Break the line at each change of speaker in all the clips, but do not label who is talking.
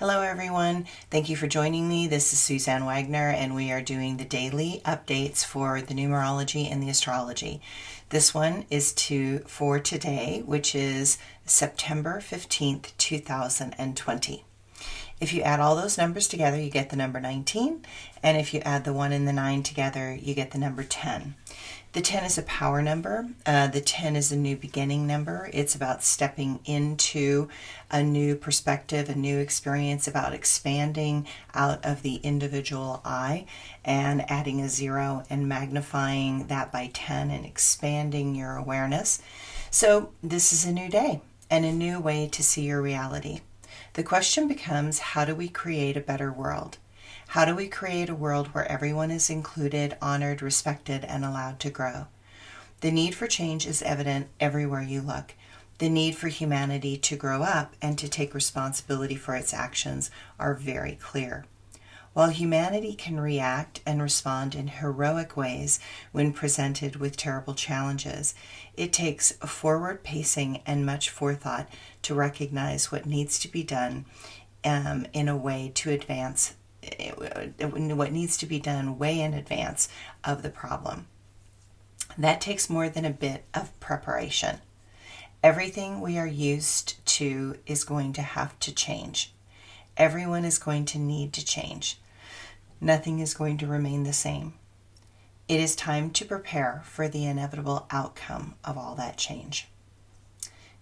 Hello everyone, thank you for joining me. This is Suzanne Wagner and we are doing the daily updates for the numerology and the astrology. This one is for today, which is September 15th, 2020. If you add all those numbers together, you get the number 19, and if you add the 1 and the 9 together, you get the number 10. The 10 is a power number. The 10 is a new beginning number. It's about stepping into a new perspective, a new experience, about expanding out of the individual I and adding a 0 and magnifying that by 10 and expanding your awareness. So this is a new day and a new way to see your reality. The question becomes, how do we create a better world? How do we create a world where everyone is included, honored, respected, and allowed to grow? The need for change is evident everywhere you look. The need for humanity to grow up and to take responsibility for its actions are very clear. While humanity can react and respond in heroic ways when presented with terrible challenges, it takes forward pacing and much forethought to recognize what needs to be done in a way to advance, what needs to be done way in advance of the problem. That takes more than a bit of preparation. Everything we are used to is going to have to change. Everyone is going to need to change. Nothing is going to remain the same. It is time to prepare for the inevitable outcome of all that change.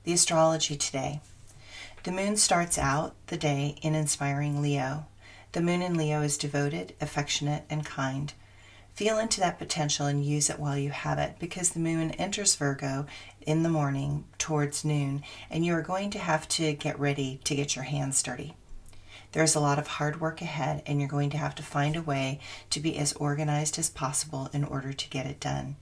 The astrology today. The moon starts out the day in inspiring Leo. The moon in Leo is devoted, affectionate, and kind. Feel into that potential and use it while you have it, because the moon enters Virgo in the morning towards noon, and you are going to have to get ready to get your hands dirty. There's a lot of hard work ahead, and you're going to have to find a way to be as organized as possible in order to get it done.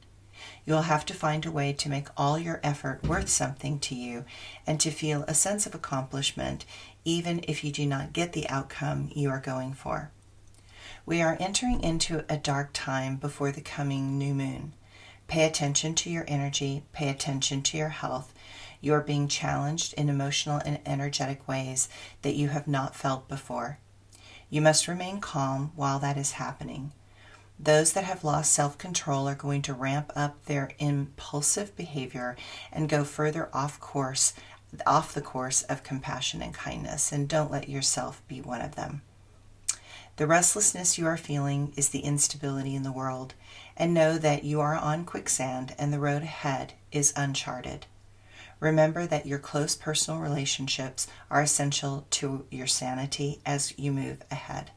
You'll have to find a way to make all your effort worth something to you and to feel a sense of accomplishment, even if you do not get the outcome you are going for. We are entering into a dark time before the coming new moon. Pay attention to your energy, pay attention to your health. You are being challenged in emotional and energetic ways that you have not felt before. You must remain calm while that is happening. Those that have lost self-control are going to ramp up their impulsive behavior and go further off the course of compassion and kindness, and don't let yourself be one of them. The restlessness you are feeling is the instability in the world, and know that you are on quicksand and the road ahead is uncharted. Remember that your close personal relationships are essential to your sanity as you move ahead.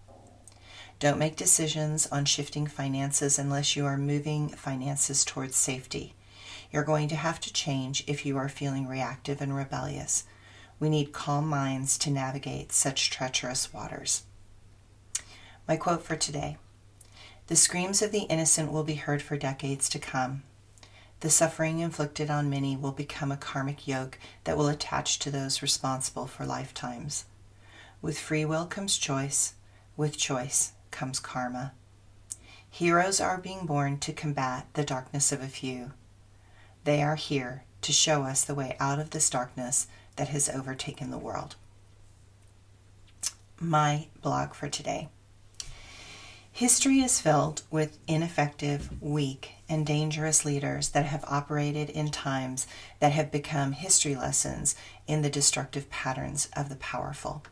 Don't make decisions on shifting finances unless you are moving finances towards safety. You're going to have to change if you are feeling reactive and rebellious. We need calm minds to navigate such treacherous waters. My quote for today: "The screams of the innocent will be heard for decades to come. The suffering inflicted on many will become a karmic yoke that will attach to those responsible for lifetimes. With free will comes choice. With choice comes karma. Heroes are being born to combat the darkness of a few. They are here to show us the way out of this darkness that has overtaken the world." My blog for today. History is filled with ineffective, weak, and dangerous leaders that have operated in times that have become history lessons in the destructive patterns of the powerful.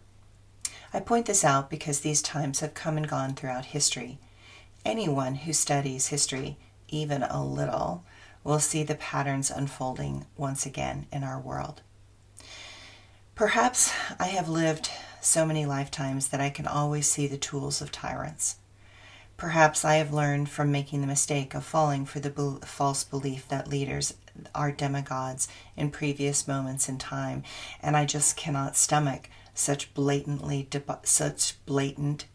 I point this out because these times have come and gone throughout history. Anyone who studies history, even a little, will see the patterns unfolding once again in our world. Perhaps I have lived so many lifetimes that I can always see the tools of tyrants. Perhaps I have learned from making the mistake of falling for the false belief that leaders are demigods in previous moments in time, and I just cannot stomach such blatant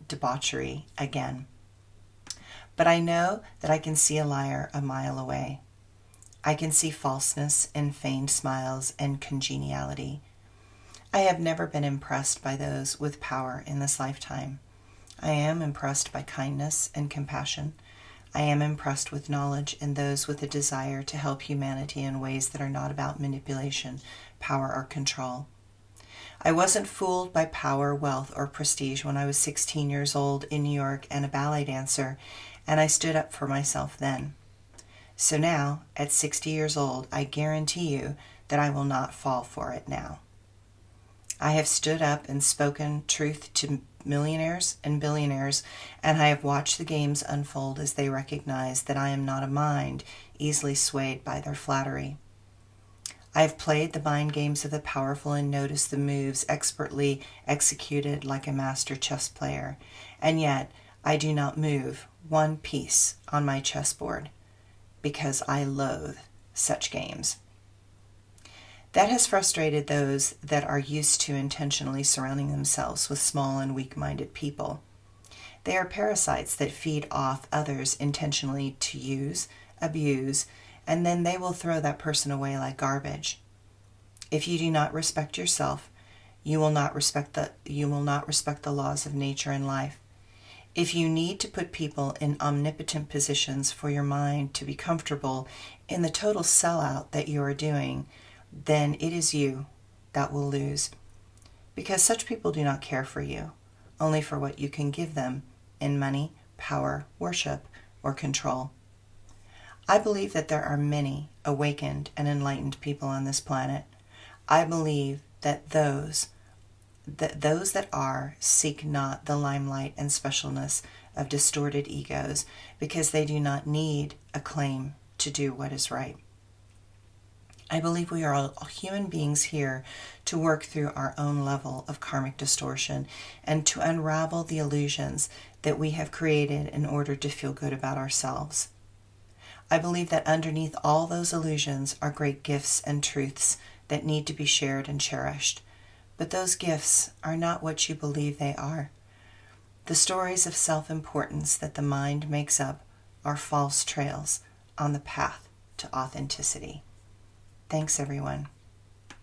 debauchery again. But I know that I can see a liar a mile away. I can see falseness in feigned smiles and congeniality. I have never been impressed by those with power in this lifetime. I am impressed by kindness and compassion. I am impressed with knowledge and those with a desire to help humanity in ways that are not about manipulation, power, or control. I wasn't fooled by power, wealth, or prestige when I was 16 years old in New York and a ballet dancer, and I stood up for myself then. So now, at 60 years old, I guarantee you that I will not fall for it now. I have stood up and spoken truth to millionaires and billionaires, and I have watched the games unfold as they recognize that I am not a mind easily swayed by their flattery. I have played the mind games of the powerful and noticed the moves expertly executed like a master chess player, and yet I do not move one piece on my chessboard because I loathe such games. That has frustrated those that are used to intentionally surrounding themselves with small and weak-minded people. They are parasites that feed off others intentionally to use, abuse, and then they will throw that person away like garbage. If you do not respect yourself, you will not respect the laws of nature and life. If you need to put people in omnipotent positions for your mind to be comfortable in the total sellout that you are doing, then it is you that will lose. Because such people do not care for you, only for what you can give them in money, power, worship, or control. I believe that there are many awakened and enlightened people on this planet. I believe that those that are seek not the limelight and specialness of distorted egos because they do not need a claim to do what is right. I believe we are all human beings here to work through our own level of karmic distortion and to unravel the illusions that we have created in order to feel good about ourselves. I believe that underneath all those illusions are great gifts and truths that need to be shared and cherished. But those gifts are not what you believe they are. The stories of self-importance that the mind makes up are false trails on the path to authenticity. Thanks, everyone.